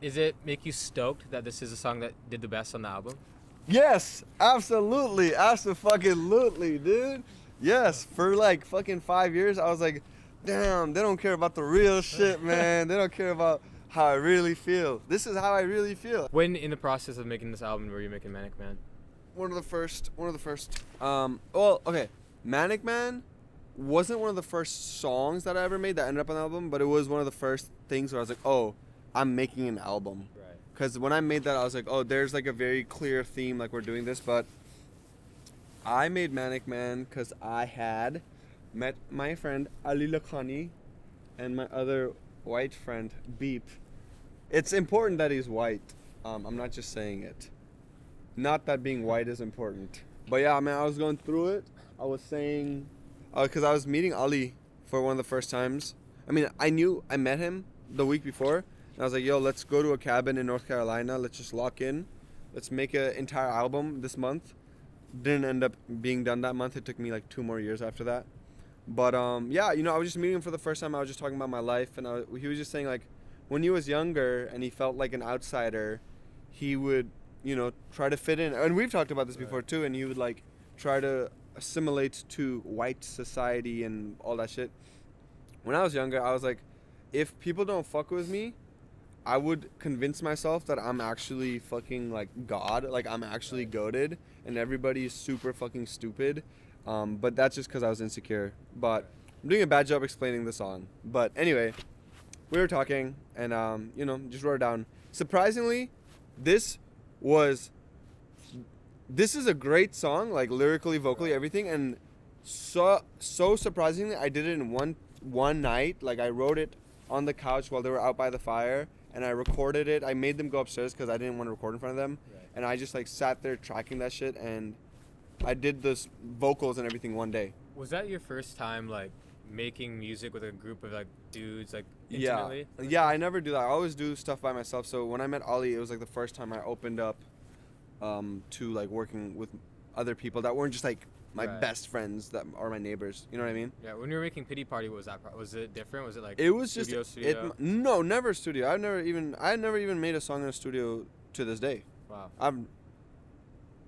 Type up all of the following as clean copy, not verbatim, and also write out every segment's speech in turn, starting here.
Is it make you stoked that this is a song that did the best on the album? Yes, absolutely, absolutely, dude. Yes, for like fucking 5 years, I was like, damn, they don't care about the real shit, man. They don't care about how I really feel. This is how I really feel. When in the process of making this album were you making Manic Man? One of the first. Well, okay. Manic Man wasn't one of the first songs that I ever made that ended up on the album, but it was one of the first things where I was like, oh, I'm making an album. Right. Because when I made that, I was like, oh, there's like a very clear theme, like we're doing this. But I made Manic Man because I had met my friend Ali Lakhani and my other white friend Beep. It's important that he's white. I'm not just saying it. Not that being white is important. But yeah, man, I was going through it. I was saying, because I was meeting Ali for one of the first times. I mean, I met him the week before. And I was like, yo, let's go to a cabin in North Carolina. Let's just lock in. Let's make an entire album this month. Didn't end up being done that month. It took me like 2 more years after that. But yeah, I was just meeting him for the first time. I was just talking about my life. And he was just saying, like, when he was younger and he felt like an outsider, he would, try to fit in. And we've talked about this before too. And he would like try to assimilate to white society and all that shit. When I was younger, I was like, if people don't fuck with me, I would convince myself that I'm actually fucking like God, like I'm actually goated, and everybody's super fucking stupid. But that's just because I was insecure. But I'm doing a bad job explaining the song. But anyway, we were talking, and just wrote it down. Surprisingly, this is a great song, like lyrically, vocally, everything, and so surprisingly, I did it in one night. Like I wrote it on the couch while they were out by the fire. And I recorded it. I made them go upstairs because I didn't want to record in front of them. Right. And I just like sat there tracking that shit, and I did this vocals and everything one day. Was that your first time like making music with a group of like dudes like intimately? Yeah, I never do that. I always do stuff by myself. So when I met Ali, it was like the first time I opened up to like working with other people that weren't just like my best friends that are my neighbors. You know what I mean? Yeah. When you were making Pity Party, what was that? Was it different? Was it like it was studio? No, never studio. I never even made a song in a studio to this day. Wow.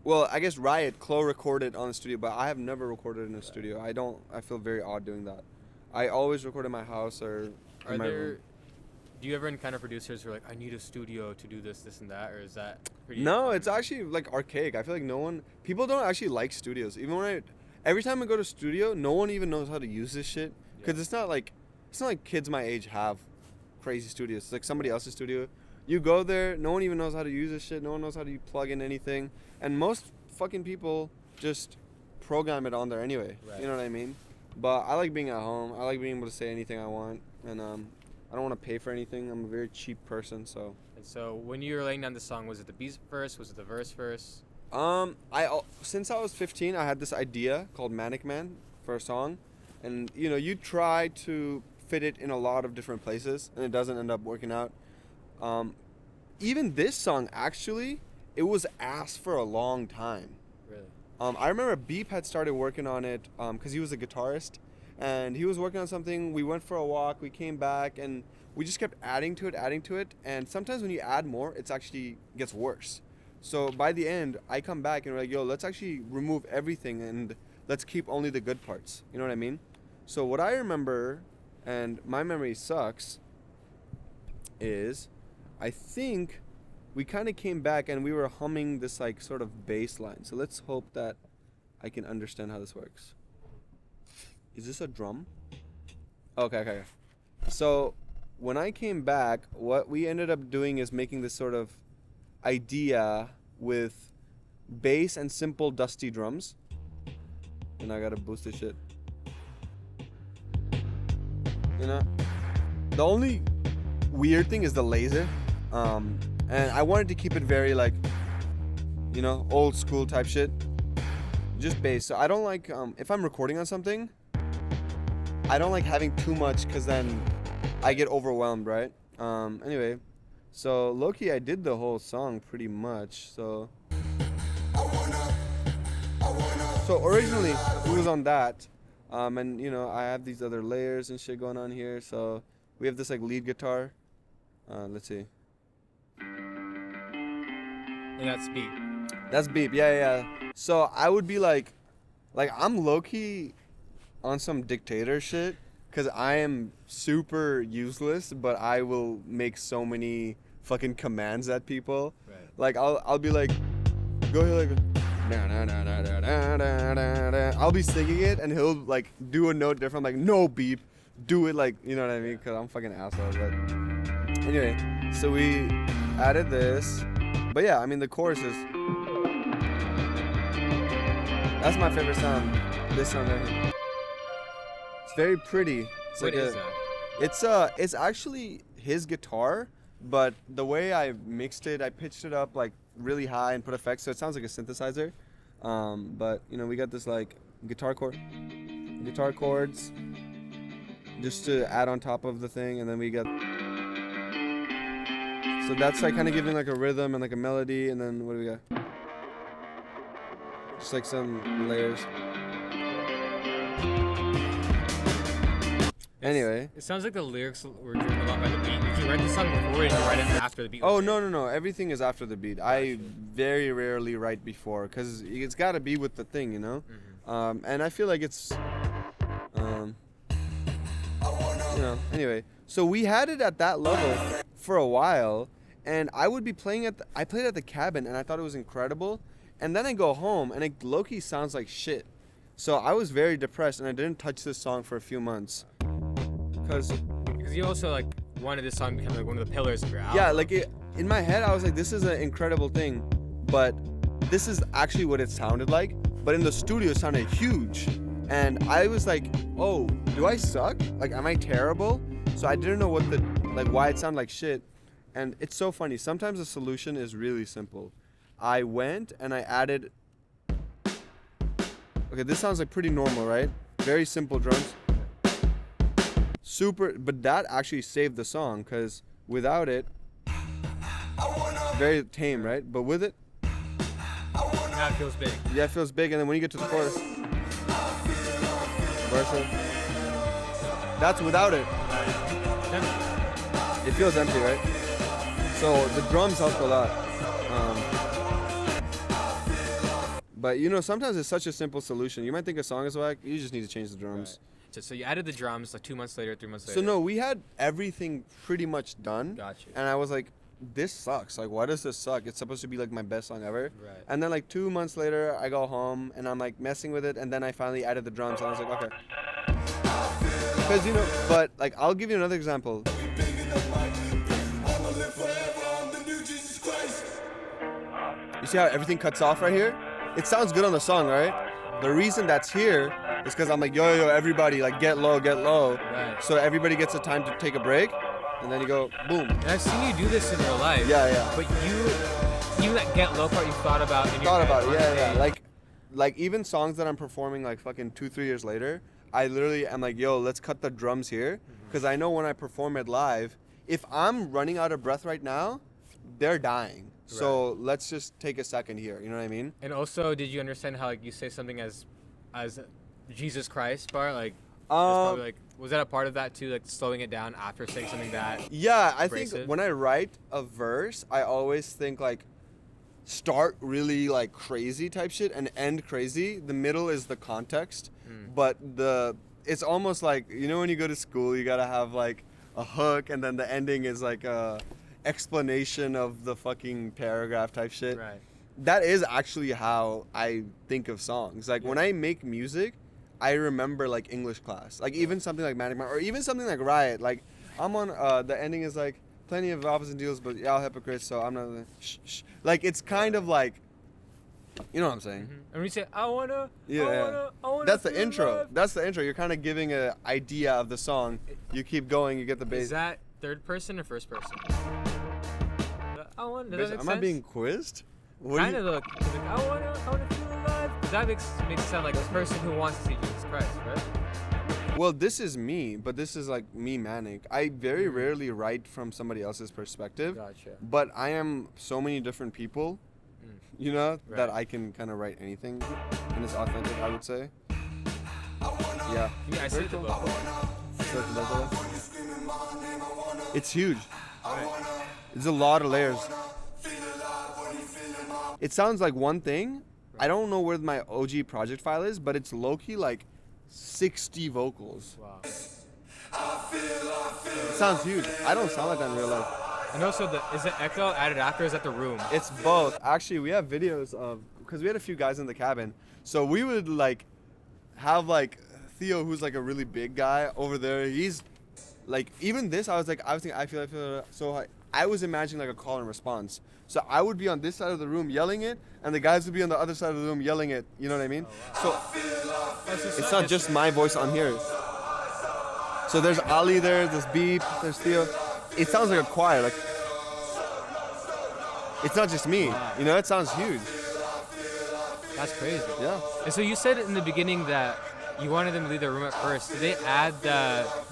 Well, I guess Riot Chloe recorded on the studio, but I have never recorded in a studio. I feel very odd doing that. I always record in my house or in my room. Do you ever encounter producers who are like, I need a studio to do this and that, or is that pretty? No, it's actually like archaic. I feel like people don't actually like studios. Even every time I go to studio, no one even knows how to use this shit. Because it's not like kids my age have crazy studios. It's like somebody else's studio. You go there, no one even knows how to use this shit. No one knows how to plug in anything. And most fucking people just program it on there anyway. Right. You know what I mean? But I like being at home. I like being able to say anything I want. And I don't want to pay for anything. I'm a very cheap person, so. And so when you were laying down the song, was it the beat first? Was it the verse first? Since I was 15, I had this idea called Manic Man for a song, and you try to fit it in a lot of different places, and it doesn't end up working out. Even this song, actually, it was asked for a long time. Really? I remember Beep had started working on it because he was a guitarist. And he was working on something. We went for a walk. We came back, and we just kept adding to it. And sometimes when you add more, it actually gets worse. So by the end, I come back and we're like, yo, let's actually remove everything and let's keep only the good parts. You know what I mean? So what I remember, and my memory sucks, is I think we kind of came back and we were humming this like sort of bass line. So let's hope that I can understand how this works. Is this a drum? Okay. So when I came back, what we ended up doing is making this sort of idea with bass and simple dusty drums. And I gotta boost this shit. The only weird thing is the laser. And I wanted to keep it very like, old school type shit. Just bass. So I don't like, if I'm recording on something, I don't like having too much because then I get overwhelmed, right? Anyway, so low-key I did the whole song pretty much. So originally it was on that, and I have these other layers and shit going on here. So we have this like lead guitar. Let's see. And that's beat. That's beep. Yeah. So I would be like I'm low key on some dictator shit, cause I am super useless, but I will make so many fucking commands at people. Right. Like I'll be like, go ahead, like. I'll be singing it and he'll like do a note different. I'm like, no beep, do it like, you know what I mean? Cause I'm fucking asshole. But anyway, so we added this, but yeah, I mean the chorus is. That's my favorite sound. This sound right here. It's very pretty. It's What like is that? it's actually his guitar, but the way I mixed it, I pitched it up like really high and put effects, so it sounds like a synthesizer. But you know, we got this like guitar chords, just to add on top of the thing, and then we got. So that's like kind of giving like a rhythm and like a melody, and then what do we got? Just like some layers. Anyway. It sounds like the lyrics were driven a lot by the beat. Did you write the song before or did you write it after the beat? Oh, no. Everything is after the beat. I very rarely write before because it's got to be with the thing, you know? Mm-hmm. And I feel like it's, you know, anyway. So we had it at that level for a while, and I would be playing I played at the cabin, and I thought it was incredible. And then I go home, and it low-key sounds like shit. So I was very depressed, and I didn't touch this song for a few months. Because you also like wanted this song to become like one of the pillars of your album. Yeah, like in my head, I was like, this is an incredible thing, but this is actually what it sounded like. But in the studio, it sounded huge. And I was like, oh, do I suck? Like, am I terrible? So I didn't know why it sounded like shit. And it's so funny. Sometimes the solution is really simple. I went and I added. Okay, this sounds like pretty normal, right? Very simple drums. But that actually saved the song, because without it, very tame, right? But with it, now it feels big. Yeah, it feels big. And then when you get to the chorus, verse, that's without it. It feels empty, right? So the drums help a lot. But you know, sometimes it's such a simple solution. You might think a song is whack, you just need to change the drums. Right. So you added the drums like 2 months later, 3 months later. So no, we had everything pretty much done. Gotcha. And I was like, this sucks. Like, why does this suck? It's supposed to be like my best song ever. Right. And then like 2 months later, I go home and I'm like messing with it, and then I finally added the drums, and I was like, okay. Because you know, but like I'll give you another example. You see how everything cuts off right here? It sounds good on the song, right? The reason that's here is because I'm like, yo, everybody, like, get low. Right. So everybody gets a time to take a break, and then you go, boom. And I've seen you do this in real life. Yeah. But even that get low part you thought about in your Thought head. about it, yeah. Like even songs that I'm performing like fucking 2-3 years later, I literally am like, yo, let's cut the drums here, because I know when I perform it live, if I'm running out of breath right now, they're dying. So let's just take a second here. You know what I mean? And also, did you understand how like you say something as Jesus Christ part? Like, was that a part of that too? Like slowing it down after saying something that? Yeah, I abrasive? think when I write a verse, I always think like start really like crazy type shit and end crazy. The middle is the context, but it's almost like, you know, when you go to school, you gotta have like a hook, and then the ending is like a explanation of the fucking paragraph type shit. Right. That is actually how I think of songs. Like when I make music, I remember like English class. Like even something like Manic Man, or even something like Riot. Like I'm on the ending is like plenty of opposite deals, but y'all hypocrites, so I'm not shh. Like it's kind of like, you know what I'm saying? And when you say I wanna, That's the feel intro. alive. That's the intro. You're kind of giving an idea of the song. You keep going, you get the bass. Is that third person or first person? Does that make Am sense? I being quizzed? Kind of look. Like, I wanna feel alive. Because that makes it sound like a person who wants to see Jesus Christ, right? Well, this is me, but this is like me manic. I very rarely write from somebody else's perspective. Gotcha. But I am so many different people, you know, that Right. I can kind of write anything, and it's authentic, I would say. Yeah. Yeah, I see the vocal. So it's like that. It's huge. Alright. It's a lot of layers. It sounds like one thing. I don't know where my OG project file is, but it's low-key like 60 vocals. Wow. It sounds huge. I don't sound like that in real life. And also, is the echo added after or is that the room? It's both. Actually, we have videos of, because we had a few guys in the cabin. So we would like have like Theo, who's like a really big guy over there. He's like, even this, I was thinking, I feel. So I was imagining like a call and response. So I would be on this side of the room yelling it, and the guys would be on the other side of the room yelling it. You know what I mean? Oh, wow. So it's not just my voice on here. So there's Ali there, there's Beep, there's Theo. It sounds like a choir. Like, it's not just me. Wow. You know, it sounds huge. That's crazy. Yeah. And so you said in the beginning that you wanted them to leave their room at first. Did they add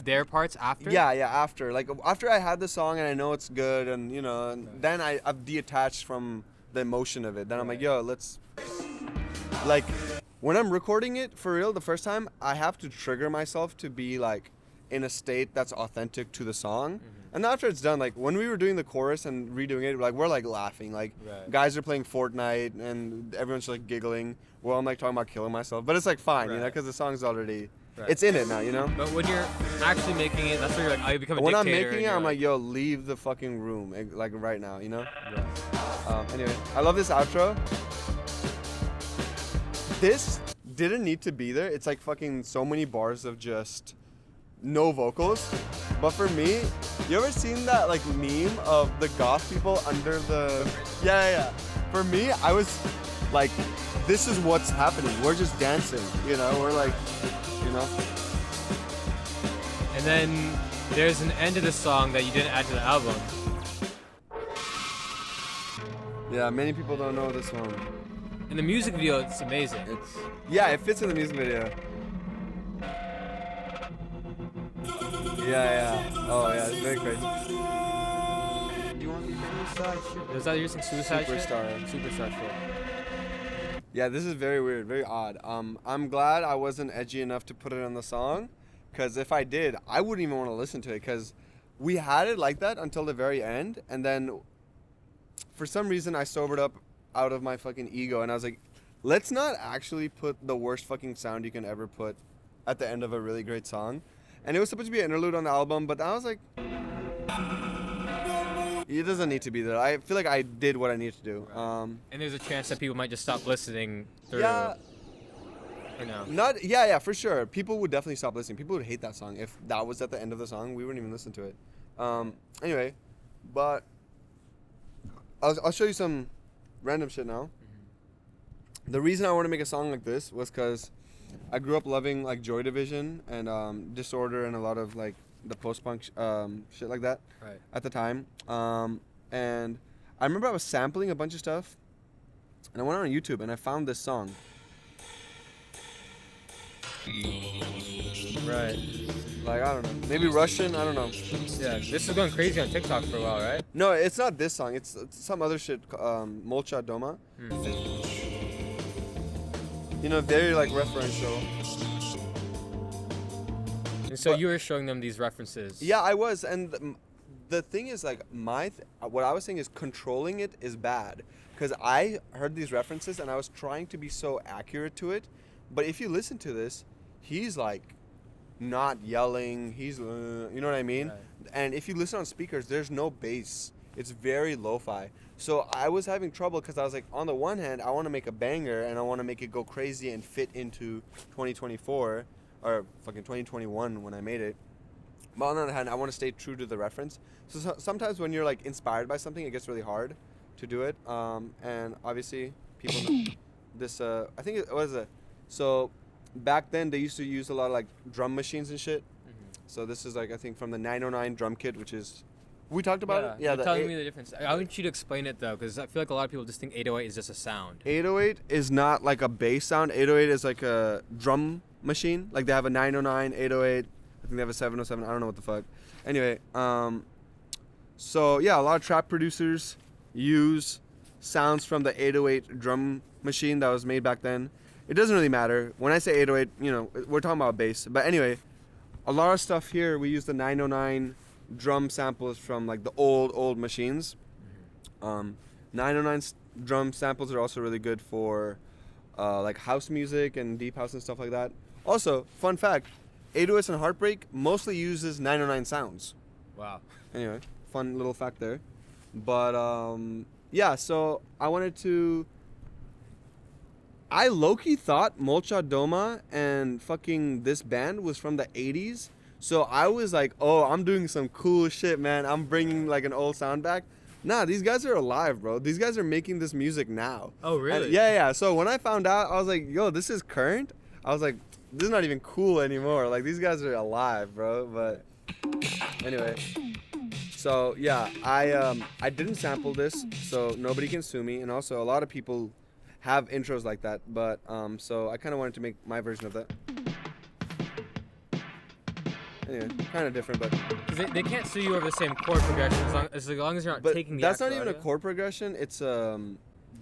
their parts after? Yeah, after. Like, after I had the song and I know it's good and, you know, and then I've detached from the emotion of it. Then I'm like, yo, let's... Like, when I'm recording it, for real, the first time, I have to trigger myself to be, like, in a state that's authentic to the song. And after it's done, like, when we were doing the chorus and redoing it, like, we're, like, laughing. Like, guys are playing Fortnite and everyone's, like, giggling. Well, I'm, like, talking about killing myself. But it's, like, fine, you know, because the song's already... It's in it now, you know? But when you're actually making it, that's where you're like, I become a when dictator. I'm making it, I'm like, yo, leave the fucking room, like, right now, you know? Anyway, I love this outro. This didn't need to be there. It's, like, fucking so many bars of just... no vocals. But for me, you ever seen that like meme of the goth people under the... Yeah. For me, I was like, this is what's happening. We're just dancing, you know? We're like, you know? And then there's an end to the song that you didn't add to the album. Yeah, many people don't know this one. In the music video, it's amazing. It fits in the music video. Yeah. Oh, yeah, it's very crazy. Do you want to be famous? Is that using Suicide Superstar. Superstar shit. Yeah, this is very weird, very odd. I'm glad I wasn't edgy enough to put it on the song, because if I did, I wouldn't even want to listen to it, because we had it like that until the very end, and then for some reason I sobered up out of my fucking ego, and I was like, let's not actually put the worst fucking sound you can ever put at the end of a really great song. And it was supposed to be an interlude on the album, but I was like, it doesn't need to be there. I feel like I did what I needed to do. And there's a chance that people might just stop listening through. Yeah. Or no? Yeah, for sure. People would definitely stop listening. People would hate that song. If that was at the end of the song, we wouldn't even listen to it. Anyway, but I'll show you some random shit now. The reason I want to make a song like this was because I grew up loving like Joy Division and Disorder and a lot of like the post-punk shit like that at the time. And I remember I was sampling a bunch of stuff, and I went on YouTube and I found this song. Right. Like, I don't know, maybe Russian, I don't know. Yeah, this is going crazy on TikTok for a while, right? No, it's not this song. It's some other shit. Molcha Doma. You know, very like referential. And so you were showing them these references. Yeah, I was, and the thing is, like, what I was saying is controlling it is bad, because I heard these references and I was trying to be so accurate to it, but if you listen to this, he's like not yelling. He's, you know what I mean? Right. And if you listen on speakers, there's no bass. It's very lo-fi. So I was having trouble because I was like, on the one hand, I want to make a banger and I want to make it go crazy and fit into 2024 or fucking 2021 when I made it. But on the other hand, I want to stay true to the reference. So sometimes when you're like inspired by something, it gets really hard to do it. And obviously, people know this. I think it was so back then they used to use a lot of like drum machines and shit. So this is like, I think, from the 909 drum kit, which is. We talked about it? Yeah, you're telling me the difference. I want you to explain it, though, because I feel like a lot of people just think 808 is just a sound. 808 is not like a bass sound. 808 is like a drum machine. Like, they have a 909, 808. I think they have a 707. I don't know what the fuck. Anyway, so, yeah, a lot of trap producers use sounds from the 808 drum machine that was made back then. It doesn't really matter. When I say 808, you know, we're talking about bass. But anyway, a lot of stuff here, we use the 909 drum samples from like the old machines. 909 drum samples are also really good for like house music and deep house and stuff like that. Also, fun fact, 808s and Heartbreak mostly uses 909 sounds. Wow. Anyway, fun little fact there. But yeah, so I low-key thought Molcha Doma and fucking this band was from the 80s. So I was like, oh, I'm doing some cool shit, man. I'm bringing like an old sound back. Nah, these guys are alive, bro. These guys are making this music now. Oh, really? And yeah. So when I found out, I was like, yo, this is current. I was like, this is not even cool anymore. Like, these guys are alive, bro. But anyway. So yeah, I didn't sample this, so nobody can sue me. And also, a lot of people have intros like that. But so I kind of wanted to make my version of that. Anyway, kind of different, but Because they can't sue you over the same chord progression as long as you're not taking the that's not actual even a audio. chord progression. It's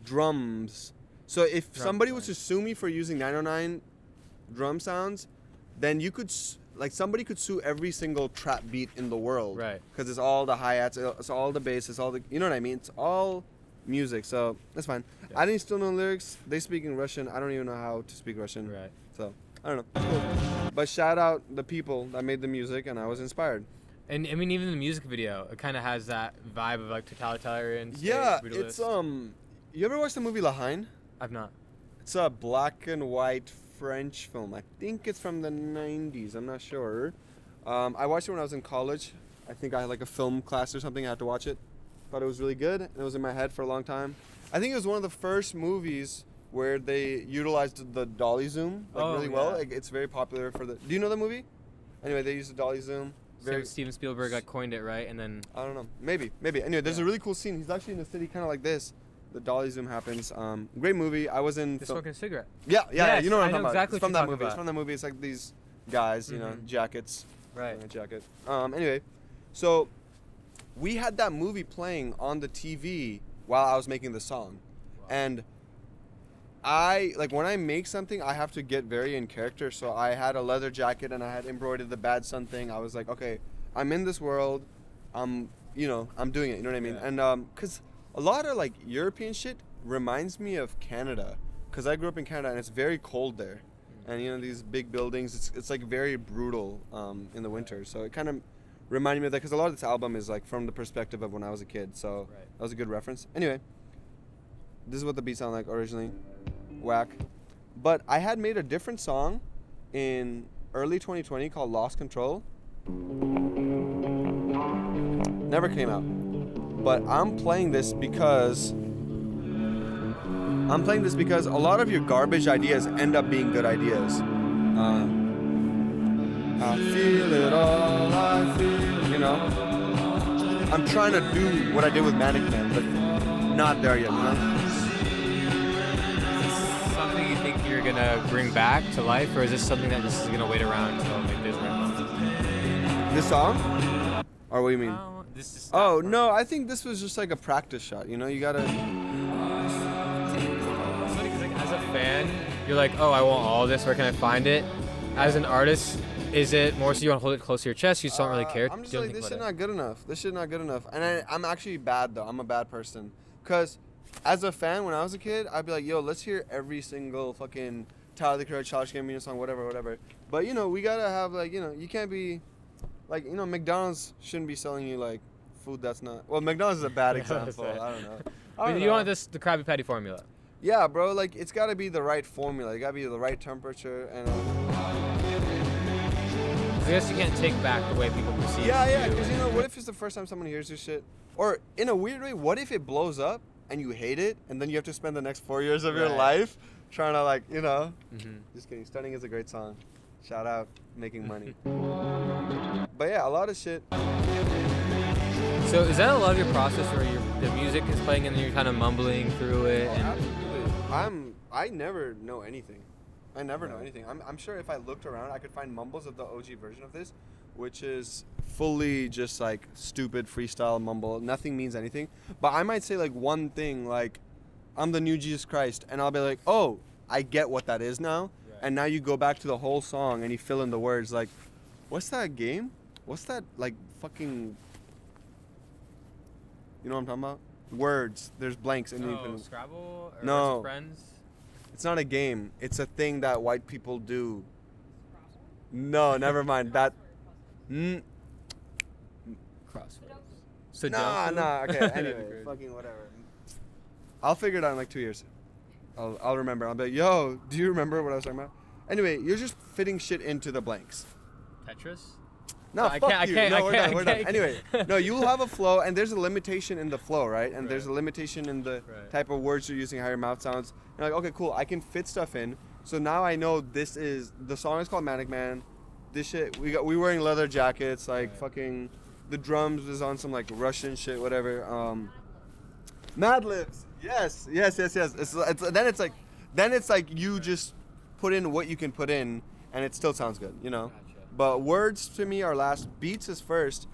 drums. So if somebody was to sue me for using 909 drum sounds, then you could somebody could sue every single trap beat in the world, Right. Because it's all the hi-hats, it's all the bass, it's all the, you know what I mean? It's all music, so that's fine. Yeah. I didn't still know lyrics. They speak in Russian. I don't even know how to speak Russian. Right. So I don't know. Cool. But shout out the people that made the music, and I was inspired. And I mean, even the music video, it kind of has that vibe of like totalitarian. State, Yeah, brutalist. it's You ever watched the movie La Haine? I've not. It's a black and white French film. I think it's from the 90s. I'm not sure. I watched it when I was in college. I think I had like a film class or something. I had to watch it. Thought it was really good. It was in my head for a long time. I think it was one of the first movies where they utilized the dolly zoom really well. Like, it's very popular for the. Do you know the movie? Anyway, they used the dolly zoom. Steven Spielberg like coined it, right? And then I don't know. Maybe. Anyway, there's a really cool scene. He's actually in the city, kind of like this. The dolly zoom happens. Great movie. I was in. smoking a cigarette. Yeah. Yes, You know what I'm I talking know about. exactly It's what from you're that talking movie. It's about. from that movie. It's like these guys, you know, Mhm. jackets. Right. Jacket. Anyway, so we had that movie playing on the TV while I was making the song, Wow. and I like when I make something, I have to get very in character. So I had a leather jacket and I had embroidered the Bad Son thing. I was like, okay, I'm in this world. I'm doing it. You know what I mean? Yeah. And cause a lot of like European shit reminds me of Canada, cause I grew up in Canada and it's very cold there, and you know these big buildings. It's like very brutal in the winter. So it kind of reminded me of that, cause a lot of this album is like from the perspective of when I was a kid. So Right. that was a good reference. Anyway, this is what the beat sounded like originally. Whack. But I had made a different song in early 2020 called Lost Control. Never came out. But I'm playing this because a lot of your garbage ideas end up being good ideas. I feel it all, I feel, you know. I'm trying to do what I did with Manic Man, but not there yet, you know. Something you think you're gonna bring back to life, or is this something that just is gonna wait around until like this right now? This song? Or what do you mean? This is. Oh, no, I think this was just like a practice shot, you know? You gotta... It's funny 'cause, like, as a fan, you're like, oh, I want all this. Where can I find it? As an artist, is it more so you want to hold it close to your chest? You just don't really care. I'm just Don't like, think this about shit it. not good enough. This shit not good enough. And I'm actually bad, though. I'm a bad person. Because as a fan, when I was a kid, I'd be like, yo, let's hear every single fucking Tyler, the Creator, Childish Gambino song, whatever. But, you know, we gotta have, like, you know, you can't be... Like, you know, McDonald's shouldn't be selling you, like, food that's not... Well, McDonald's is a bad Yeah, that's example. right. I don't know. But you want the Krabby Patty formula. Yeah, bro, like, it's gotta be the right formula. It gotta be the right temperature, and... I guess you can't take back the way people perceive. Yeah, you. because, you know, what if it's the first time someone hears your shit? Or, in a weird way, what if it blows up, and you hate it, and then you have to spend the next 4 years of your Right. life trying to, like, you know... Mhm. Just kidding. Stunning is a great song. Shout out, making money. But yeah, a lot of shit. So is that a lot of your process where the music is playing and then you're kind of mumbling through it? And Absolutely. I never know anything. I never know anything. I'm sure if I looked around, I could find mumbles of the OG version of this, which is fully just like stupid freestyle mumble. Nothing means anything. But I might say like one thing, like, I'm the new Jesus Christ, and I'll be like, oh, I get what that is now. Right. And now you go back to the whole song and you fill in the words like, what's that game? What's that like fucking... You know what I'm talking about? words. There's blanks and you Oh, can. Scrabble? Or No. Words with Friends? It's not a game. It's a thing that white people do. No, never mind. That. Crosswords. Nah. Okay. Anyway, fucking whatever. I'll figure it out in like 2 years. I'll remember. I'll be like, yo, do you remember what I was talking about? Anyway, you're just fitting shit into the blanks. Tetris? No, I fuck can't- you. I can't- No, I we're can't- done. We're I done. can't. Anyway, no, you'll have a flow, and there's a limitation in the flow, right? And there's a Right. limitation in the Right. type of words you're using, how your mouth sounds. You're like, okay, cool. I can fit stuff in. So now I know this is the song is called "Manic Man." This shit we wearing leather jackets, like Right. fucking. The drums was on some like Russian shit, whatever. Mad Libs. Yes. Then it's like you just put in what you can put in, and it still sounds good, you know. Gotcha. But words to me are last. Beats is first,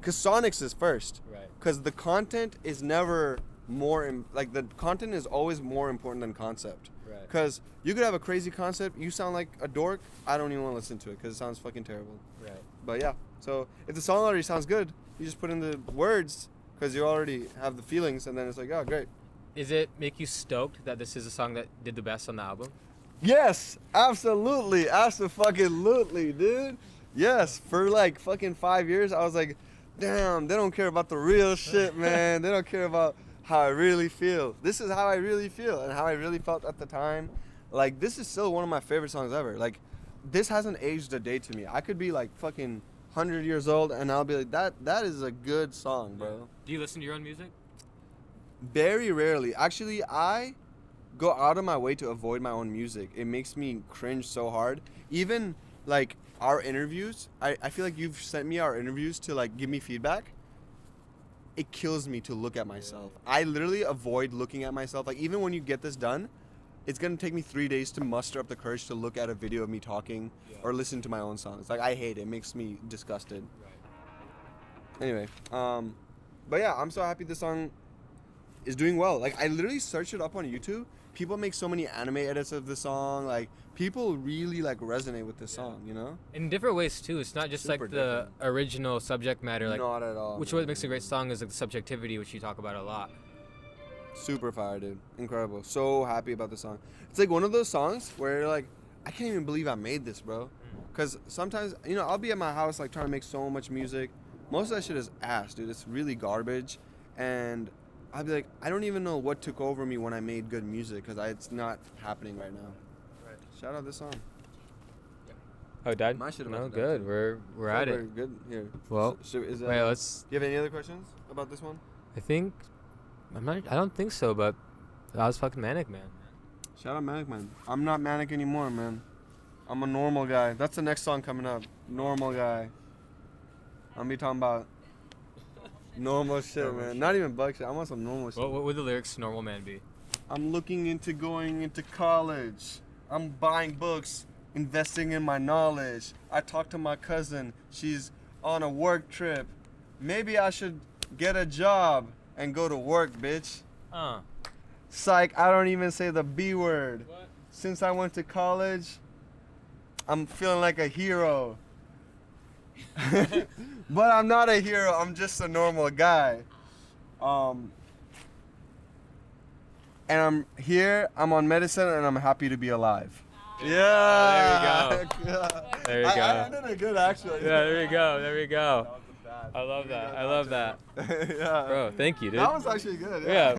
cause Sonics is first. Right. Cause the content is never more the content is always more important than concept. Right. Cause you could have a crazy concept, you sound like a dork. I don't even want to listen to it because it sounds fucking terrible. Right. But yeah, so if the song already sounds good, you just put in the words because you already have the feelings, and then it's like, oh, great. Is it make you stoked that this is a song that did the best on the album? Yes, absolutely, absolutely, dude. Yes, for like fucking 5 years, I was like, damn, they don't care about the real shit, man. They don't care about how I really feel. This is how I really feel and how I really felt at the time. Like, this is still one of my favorite songs ever. Like, this hasn't aged a day to me. I could be like fucking 100 years old and I'll be like, that is a good song, bro. Do you listen to your own music? Very rarely. Actually, I go out of my way to avoid my own music. It makes me cringe so hard. Even like our interviews, I feel like you've sent me our interviews to like give me feedback. It kills me to look at myself. I literally avoid looking at myself. Like, even when you get this done, it's gonna take me 3 days to muster up the courage to look at a video of me talking or listen to my own songs. Like, I hate it. It makes me disgusted. Right. Anyway, but yeah, I'm so happy this song is doing well. Like, I literally searched it up on YouTube. People make so many anime edits of the song. Like, people really like resonate with this song, you know? In different ways too. It's not just Super like the original subject matter, like Not at all. which man. what makes a great song is like the subjectivity, which you talk about a lot. Super fire, dude. Incredible. So happy about this song. It's like one of those songs where you're like, I can't even believe I made this, bro. Because sometimes, you know, I'll be at my house like trying to make so much music. Most of that shit is ass, dude. It's really garbage. And I'll be like, I don't even know what took over me when I made good music because it's not happening right now. Right. Shout out this song. Oh, Dad? My shit No, about that, good. too. We're at We're it. good here. Well, Is wait, let's. do you have any other questions about this one? I think. I don't think so, but that was fucking Manic Man. Shout out Manic Man. I'm not manic anymore, man. I'm a normal guy. That's the next song coming up. Normal guy. I'm be talking about normal shit, Normal man. shit. Not even bug shit. I want some normal shit. What would the lyrics to Normal Man be? I'm looking into going into college. I'm buying books, investing in my knowledge. I talked to my cousin. She's on a work trip. Maybe I should get a job and go to work, bitch. Psych, I don't even say the B word. What? Since I went to college, I'm feeling like a hero. But I'm not a hero, I'm just a normal guy. And I'm here, I'm on medicine, and I'm happy to be alive. Yeah. There you go. There you I go. did it good, actually. Yeah, there we go. There we go. That wasn't bad. I love that. I love that. Yeah. Bro, thank you, dude. That was actually good. Yeah.